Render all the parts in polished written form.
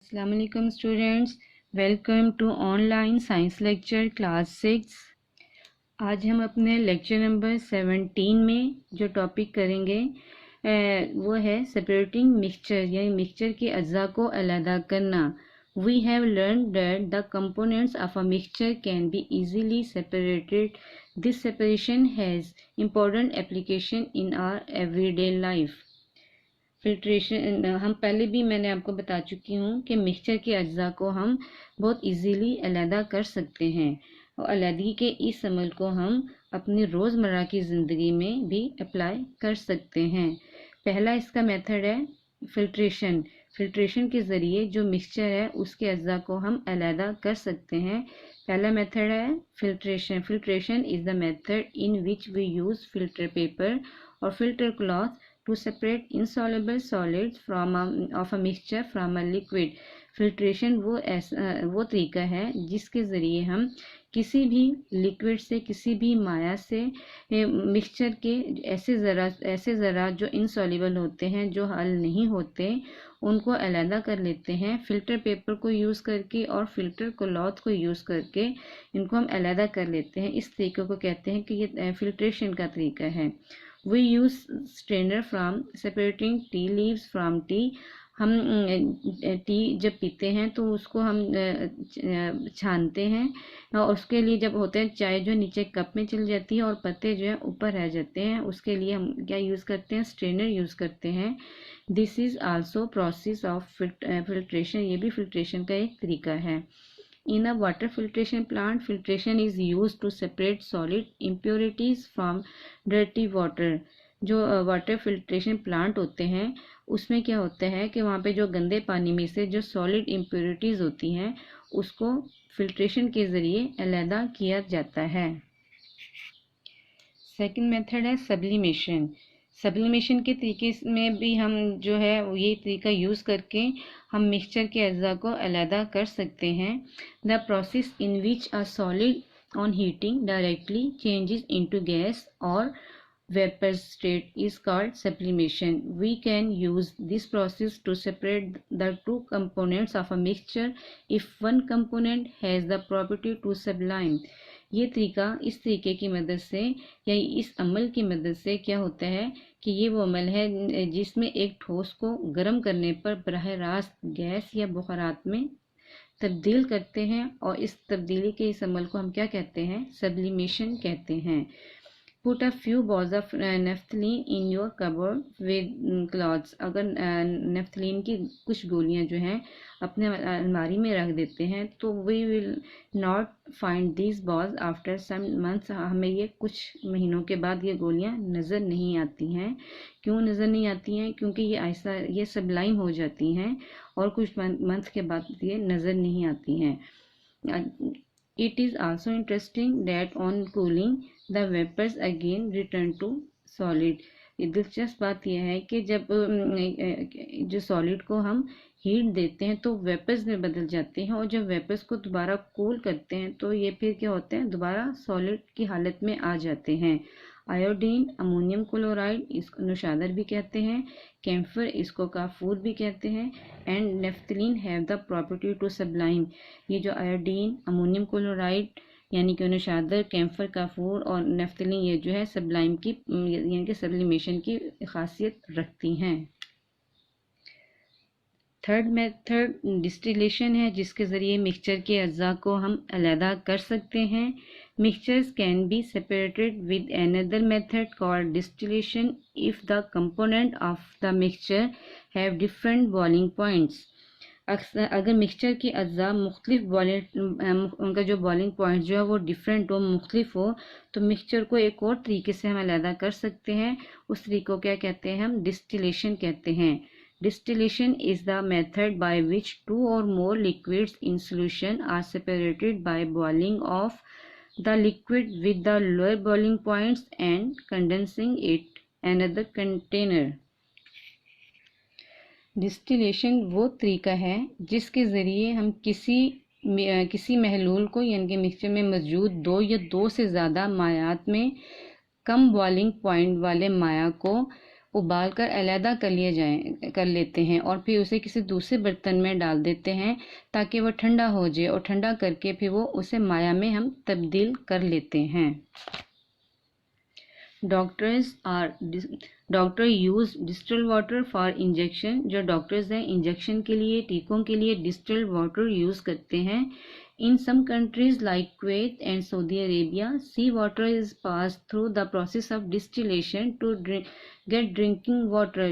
अस्सलाम वालेकुम students, welcome to online science lecture class 6। आज हम अपने लेक्चर नंबर 17 में जो टॉपिक करेंगे वो है सेपरेटिंग मिक्सचर, यानी मिक्सचर के अज्जा को अलहदा करना। We have learn that the components of a mixture can be easily separated. This separation has important application in our everyday life. Filtration हम पहले भी मैंने आपको बता चुकी हूँ कि मिक्सचर के अज्जा को हम बहुत इजीली अलहदा कर सकते हैं और अलहदगी के इस अमल को हम अपनी रोज़मर्रा की ज़िंदगी में भी अप्लाई कर सकते हैं। पहला इसका मेथड है फिल्ट्रेशन। फिल्ट्रेशन के ज़रिए जो मिक्सचर है उसके अज्जा को हम अलहदा कर सकते हैं। पहला मेथड है filtration. Filtration is the method in which we use filter paper और filter cloth to separate insoluble solids of a mixture from a liquid। Filtration वो तरीका है जिसके ज़रिए हम किसी भी लिक्विड से, किसी भी माया से मिक्सचर के ऐसे ज़रा जो इनसॉल्युबल होते हैं, जो हल नहीं होते, उनको अलहदा कर लेते हैं फिल्टर पेपर को यूज़ करके और फिल्टर क्लॉथ को यूज़ करके इनको हम अलहदा कर लेते हैं। इस तरीके को कहते हैं कि ये फिल्ट्रेशन का तरीका है। We use strainer from separating tea leaves from tea। हम टी जब पीते हैं तो उसको हम छानते हैं और उसके लिए जब होते हैं चाय जो नीचे कप में चली जाती है और पत्ते जो है ऊपर रह जाते हैं, उसके लिए हम क्या यूज़ करते हैं, स्ट्रेनर यूज़ करते हैं। This is also process of filtration. ये भी फिल्ट्रेशन का एक तरीका है। In a water filtration plant, filtration is used to separate solid impurities from dirty water। जो वाटर फिल्ट्रेशन प्लांट होते हैं उसमें क्या होता है कि वहाँ पे जो गंदे पानी में से जो सॉलिड इम्प्योरिटीज़ होती हैं उसको फिल्ट्रेशन के ज़रिए अलहदा किया जाता है। सेकंड मेथड है सब्लिमेशन। सब्लिमेशन के तरीके में भी हम जो है ये तरीका यूज़ करके हम मिक्सचर के अज्जा को अलहदा कर सकते हैं। The process in which a solid on heating directly changes into gas और vapor state is called sublimation। We can use this process to separate the two components of a mixture if one component has the property to sublime। ये तरीका, इस तरीके की मदद से या इस अमल की मदद से क्या होता है कि ये वो अमल है जिसमें एक ठोस को गर्म करने पर बराह रास्त गैस या बुखारात में तब्दील करते हैं और इस तब्दीली के इस अमल को हम क्या कहते हैं, सब्लिमेशन कहते हैं। Put a few balls of naphthalene in your cupboard with cloths। अगर नेफ्थलीन की कुछ गोलियां जो हैं अपने अलमारी में रख देते हैं तो we will not find these balls after some months। हमें ये कुछ महीनों के बाद ये गोलियां नज़र नहीं आती हैं। क्यों नज़र नहीं आती हैं? क्योंकि ये सब्लाइम हो जाती हैं और कुछ मंथ के बाद ये नज़र नहीं आती हैं। It is also interesting that on cooling the vapors again return to solid। दिलचस्प बात यह है कि जब जो सॉलिड को हम हीट देते हैं तो वेपर्स में बदल जाते हैं और जब वेपर्स को दोबारा कूल करते हैं तो ये फिर क्या होते हैं, दोबारा सॉलिड की हालत में आ जाते हैं। आयोडीन, अमोनियम क्लोराइड, इसको नौशादर भी कहते हैं, कैम्फर, इसको काफूर भी कहते हैं, and naphthalene have the property to sublime. ये जो आयोडीन, अमोनियम क्लोराइड यानी कि नौशादर, कैम्फर, काफूर और नेफ्थलीन ये जो है सब्लाइम की यानी कि सब्लिमेशन की खासियत रखती हैं। थर्ड मेथड डिस्टिलेशन है जिसके ज़रिए मिक्सचर के अज्जा को हम अलहदा कर सकते हैं। Mixtures can be separated with another method called distillation if the component of the mixture have different boiling points. अगर मिक्सचर के अज्जा मुख्तलिफ उनका जो बॉइलिंग पॉइंट जो है वो डिफरेंट हो, मुख्तलिफ हो, तो मिक्सचर को एक और तरीके से हम अलहदा कर सकते हैं। उस तरीके को क्या कहते हैं, हम डिस्टिलेशन कहते हैं। Distillation is the method by which two or more liquids in solution are separated by boiling of the liquid with the lower boiling points and condensing it another container। Distillation वो तरीका है जिसके ज़रिए हम किसी महलूल को यानी कि मिक्सचर में मौजूद दो या दो से ज़्यादा मायात में कम बॉइलिंग पॉइंट वाले माया को उबाल कर अलहदा कर लेते हैं और फिर उसे किसी दूसरे बर्तन में डाल देते हैं ताकि वह ठंडा हो जाए, और ठंडा करके फिर वो उसे माया में हम तब्दील कर लेते हैं। Doctor use distil water for injection. जो डॉक्टर्स हैं इंजेक्शन के लिए, टीकों के लिए डिस्टिल वाटर यूज़ करते हैं। In some countries like Kuwait and Saudi Arabia, sea water is passed through the process of distillation to get drinking water.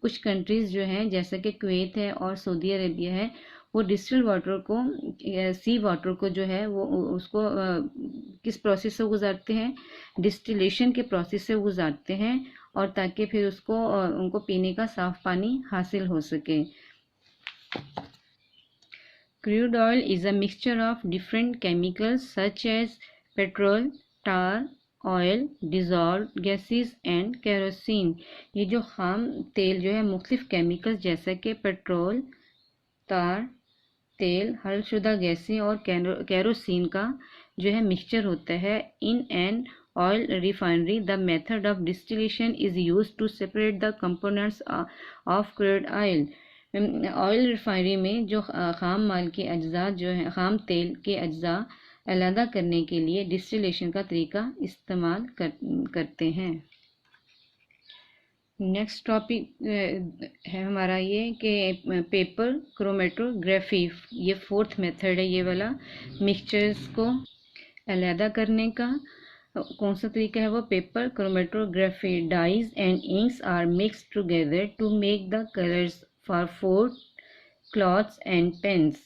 कुछ कंट्रीज़ जो हैं जैसे कि कुवैत है और सऊदी अरेबिया है, वो डिस्टिल वाटर को, सी वाटर को जो है वो उसको किस प्रोसेस से गुजारते हैं, डिस्टिलेशन के प्रोसेस से गुजारते हैं, और ताकि फिर उसको उनको पीने का साफ पानी हासिल हो सके। Crude oil is a mixture of different chemicals such as petrol, tar, oil, dissolved gases and kerosene। ये जो खाम तेल जो है मुख्तलिफ केमिकल्स जैसे कि पेट्रोल, तार, तेल, हलशुदा गैसें और केरोसिन का जो है मिक्सचर होता है। In an oil refinery the method of distillation is use to separate the components of crude oil. Oil refinery में जो ख़ाम माल के अज्जा जो है, ख़ाम तेल के अज्जा अलहदा करने के लिए डिस्टिलेशन का तरीका इस्तेमाल करते हैं। नेक्स्ट टॉपिक है हमारा ये कि पेपर क्रोमेटोग्राफी। ये फोर्थ मेथड है ये वाला, मिक्सचर्स को अलहदा करने का। कौन सा तरीका है वो? Paper chromatography. Dyes and inks are mixed together to make the colours for food, clothes and pens.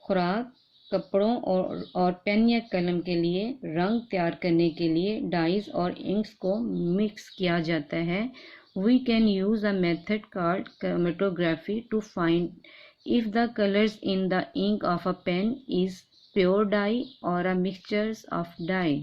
खुराक, कपड़ों और पेन या कलम के लिए रंग तैयार करने के लिए डाइज और इंक्स को मिक्स किया जाता है। We can use a method called chromatography to find if the colors in the ink of a pen is pure dye or a mixture of dye।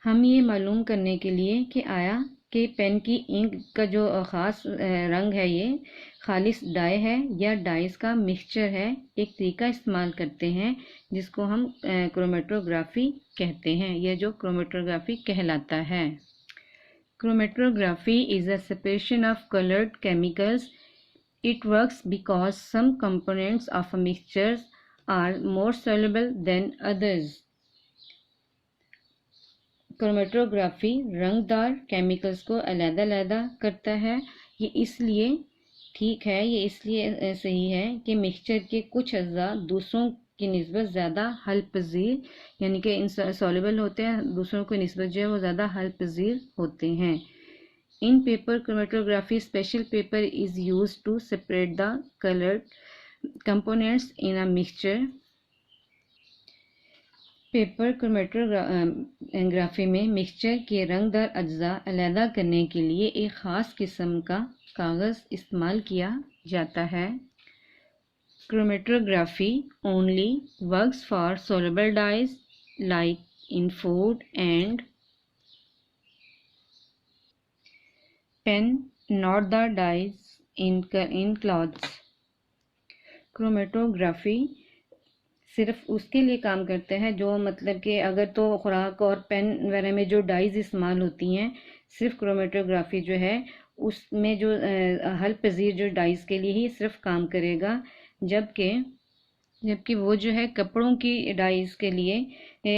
हम ये मालूम करने के लिए कि आया कि पेन की इंक का जो ख़ास रंग है ये खालिस डाई है या डाइस का मिक्सचर है, एक तरीका इस्तेमाल करते हैं जिसको हम क्रोमेटोग्राफी कहते हैं, यह जो क्रोमेटोग्राफी कहलाता है। Chromatography is a separation of colored chemicals. It works because some components of a mixture are more soluble than others. Chromatography रंगदार केमिकल्स को अलग-अलग करता है। ये इसलिए ठीक है, ये इसलिए सही है कि मिक्सचर के कुछ अज्जा दूसरों की निस्बत ज़्यादा हल पजीर, यानी कि इंसॉल्युबल होते हैं, दूसरों की निस्बत जो है वो ज़्यादा हल पजीर होते हैं। In paper chromatography special paper is use to separate the coloured components in a mixture. Paper chromatography में मिक्सचर के रंगदार अज्जा अलहदा करने के लिए एक ख़ास किस्म का कागज़ इस्तेमाल किया जाता है। Chromatography only works for soluble dyes like in food and pen, not the dyes in clothes। Chromatography सिर्फ उसके लिए काम करते हैं जो मतलब कि अगर तो खुराक और पेन वगैरह में जो डाइज इस्तेमाल होती हैं, सिर्फ क्रोमेटोग्राफी जो है उसमें जो हल पजीर जो डाइज के लिए ही सिर्फ काम करेगा, जबकि वो जो है कपड़ों की डाइज के लिए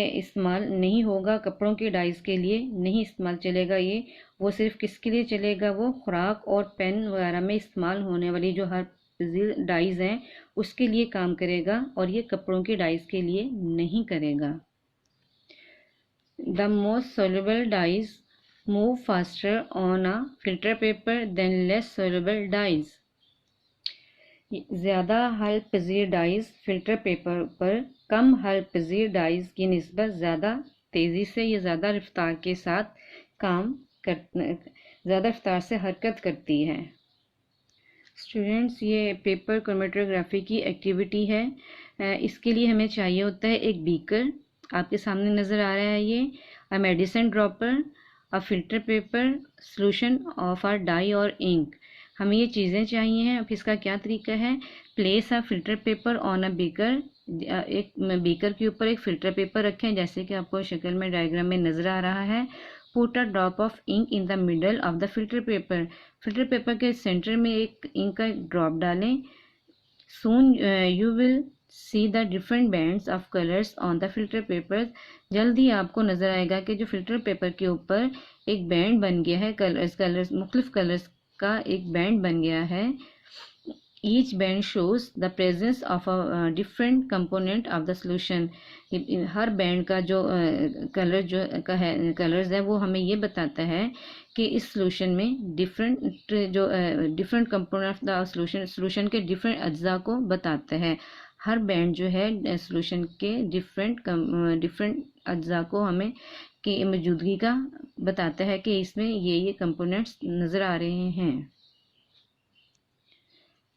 इस्तेमाल नहीं होगा, कपड़ों की डाइज के लिए नहीं इस्तेमाल चलेगा। ये वो सिर्फ किसके लिए चलेगा? वो खुराक और पेन वगैरह में इस्तेमाल होने वाली जो हर डाइज हैं उसके लिए काम करेगा, और ये कपड़ों की डाइज के लिए नहीं करेगा। The most soluble dyes move faster on a filter paper then less soluble dyes. ज़्यादा हल पजीर डाइज फिल्टर पेपर पर कम हल पजीर डाइज की निस्बत ज़्यादा तेज़ी से या ज़्यादा रफ्तार के साथ ज़्यादा रफ्तार से हरकत करती है। स्टूडेंट्स, ये पेपर क्रोमेटोग्राफी की एक्टिविटी है। इसके लिए हमें चाहिए होता है एक बीकर, आपके सामने नज़र आ रहा है ये, a medicine dropper, a filter paper, solution of a dye और इंक। हमें ये चीज़ें चाहिए हैं। अब इसका क्या तरीका है? Place a filter paper on a beaker. एक बीकर के ऊपर एक फ़िल्टर पेपर रखें जैसे कि आपको शक्ल में डायग्राम में नज़र आ रहा है। Put a drop of ink in the middle of the filter paper. Filter paper के सेंटर में एक इंक का ड्रॉप डालें। Soon you will see the different bands of colours on the filter paper. जल्दी आपको नज़र आएगा कि जो फिल्टर पेपर के ऊपर एक बैंड बन गया है, कलर्स मुख्तलिफ कलर्स का एक बैंड बन गया है। Each band shows the presence of a different component of the solution। Her band का जो कलर जो का है कलर्स है वो हमें ये बताता है कि इस सोल्यूशन में different component of the solution के डिफरेंट अज्जा को बताता है। हर बैंड जो है सोल्यूशन के डिफरेंट अज्जा को हमें की मौजूदगी का बताता है कि इसमें ये कंपोनेंट्स नज़र आ रहे हैं।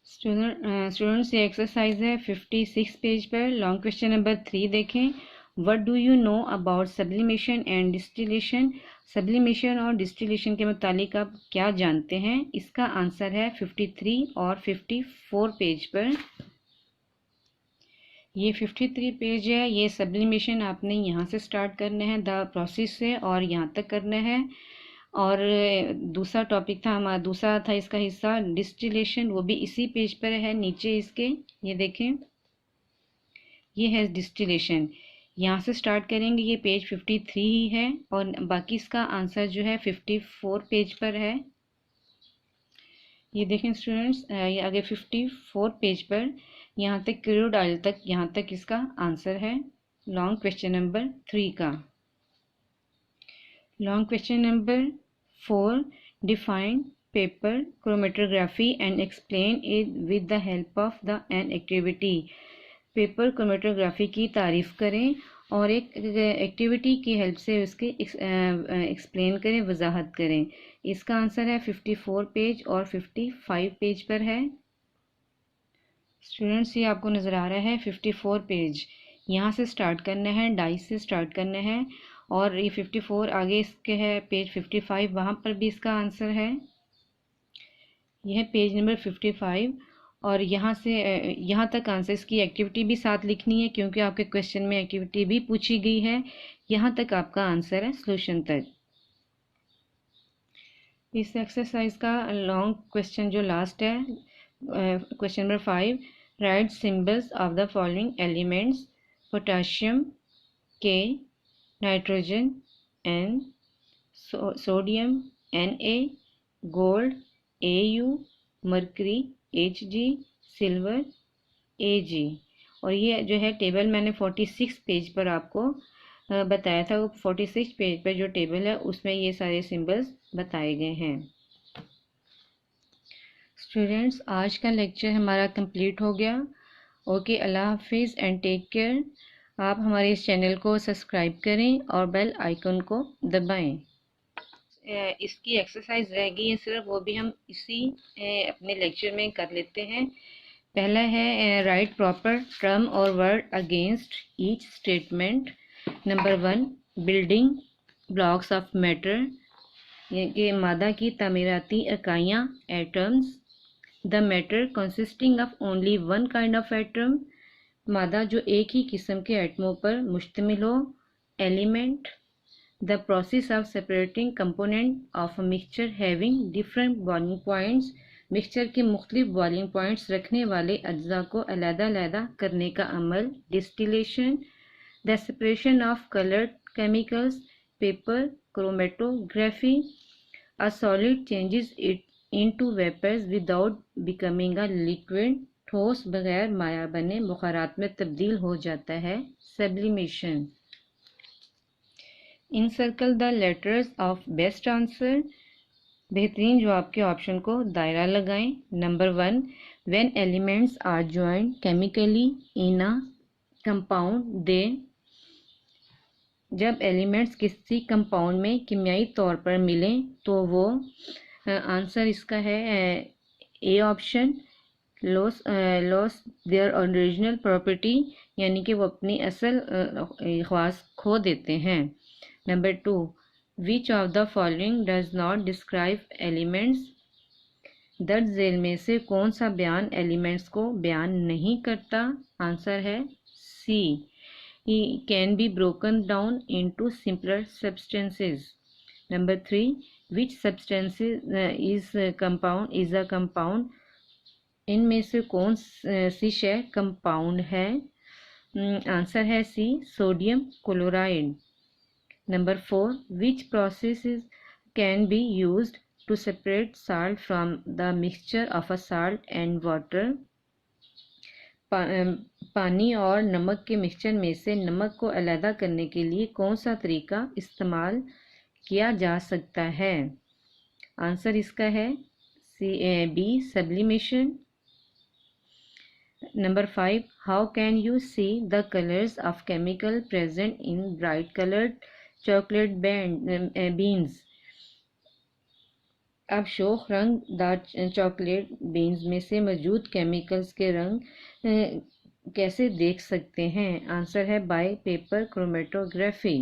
स्टूडेंट्स ये एक्सरसाइज है 56 पेज पर। लॉन्ग क्वेश्चन नंबर 3 देखें। What do you know about sublimation and distillation. Sublimation और डिस्टिलेशन के मुतालिक आप क्या जानते हैं? इसका आंसर है 53 और 54 पेज पर। ये 53 पेज है, ये सब्लिमेशन आपने यहाँ से स्टार्ट करना है द प्रोसेस से और यहाँ तक करना है। और दूसरा टॉपिक था हमारा, दूसरा था इसका हिस्सा डिस्टिलेशन, वो भी इसी पेज पर है नीचे इसके। ये देखें, ये है डिस्टिलेशन, यहाँ से स्टार्ट करेंगे। ये पेज 53 ही है और बाकी इसका आंसर जो है 54 पेज पर है। ये देखें स्टूडेंट्स, ये आगे 54 पेज पर यहाँ तक क्रूड ऑयल तक, यहाँ तक इसका आंसर है लॉन्ग क्वेश्चन नंबर 3 का। Long question number 4, define paper chromatography and explain it with the help of the an activity. Paper chromatography की तारीफ़ करें और एक एक्टिविटी की हेल्प से उसके एक्सप्लेन करें, वजाहत करें। इसका आंसर है 54 पेज और 55 पेज पर है। स्टूडेंट्स ये आपको नज़र आ रहा है 54 पेज, यहाँ से स्टार्ट करना है, डाइस से स्टार्ट करना है। और ये 54 आगे इसके है पेज 55, वहाँ पर भी इसका आंसर है। यह है पेज नंबर 55 और यहाँ से यहाँ तक आंसर, इसकी एक्टिविटी भी साथ लिखनी है क्योंकि आपके क्वेश्चन में एक्टिविटी भी पूछी गई है। यहाँ तक आपका आंसर है सोल्यूशन तक। इस एक्सरसाइज का लॉन्ग क्वेश्चन जो लास्ट है, question number 5, write symbols of the following elements. Potassium K, nitrogen N, sodium Na, gold Au, mercury Hg, silver Ag। और ये जो है टेबल मैंने 46 पेज पर आपको बताया था, वो 46 पेज पर जो टेबल है उसमें ये सारे सिंबल्स बताए गए हैं। स्टूडेंट्स आज का लेक्चर हमारा कंप्लीट हो गया। ओके, अल्लाह हाफिज़ एंड टेक केयर। आप हमारे इस चैनल को सब्सक्राइब करें और बेल आइकन को दबाएं। इसकी एक्सरसाइज रह गई है सिर्फ, वो भी हम इसी अपने लेक्चर में कर लेते हैं। पहला है राइट प्रॉपर टर्म और word against each statement. Number 1, building blocks of matter, ये मादा की तामीराती इकाइयाँ atoms. The matter consisting of only one kind of atom, मादा जो एक ही किस्म के एटमों पर मुश्तमिल हो। Element, the process of separating component of a mixture having different boiling points, mixture के मुख्तलिफ बॉइलिंग पॉइंट्स रखने वाले अज्जा को अलग-अलग करने का अमल distillation. The separation of coloured chemicals, paper chromatography. A solid changes it into vapours without becoming a liquid, ठोस बगैर माया बने बुखारात में तब्दील हो जाता है sublimation. Encircle the letters of best answer, बेहतरीन जवाब के ऑप्शन को दायरा लगाएं। Number 1, when elements are joined chemically in a compound they, जब एलिमेंट्स किसी कंपाउंड में किमियाई तौर पर मिलें तो वो, आंसर इसका है A option, loss their original property, यानी कि वो अपनी असल ख़ास खो देते हैं। Number 2, which of the following does not describe elements, दर्ज झेल में से कौन सा बयान एलिमेंट्स को बयान नहीं करता। आंसर है C, can be broken down into simpler substances. Number 3, which substances is a compound, इनमें से कौन सी शय कंपाउंड है? आंसर है C, sodium chloride. Number 4, which process can be used to separate salt from the mixture of a salt and water? पानी और नमक के मिक्सचर में से नमक को अलग करने के लिए कौन सा तरीका इस्तेमाल किया जा सकता है? आंसर इसका है B, sublimation. Number 5, how can you see the colours of chemical present in bright coloured chocolate beans? आप शोख रंगदार चॉकलेट बीन्स में से मौजूद केमिकल्स के रंग कैसे देख सकते हैं? आंसर है बाय पेपर क्रोमेटोग्राफी।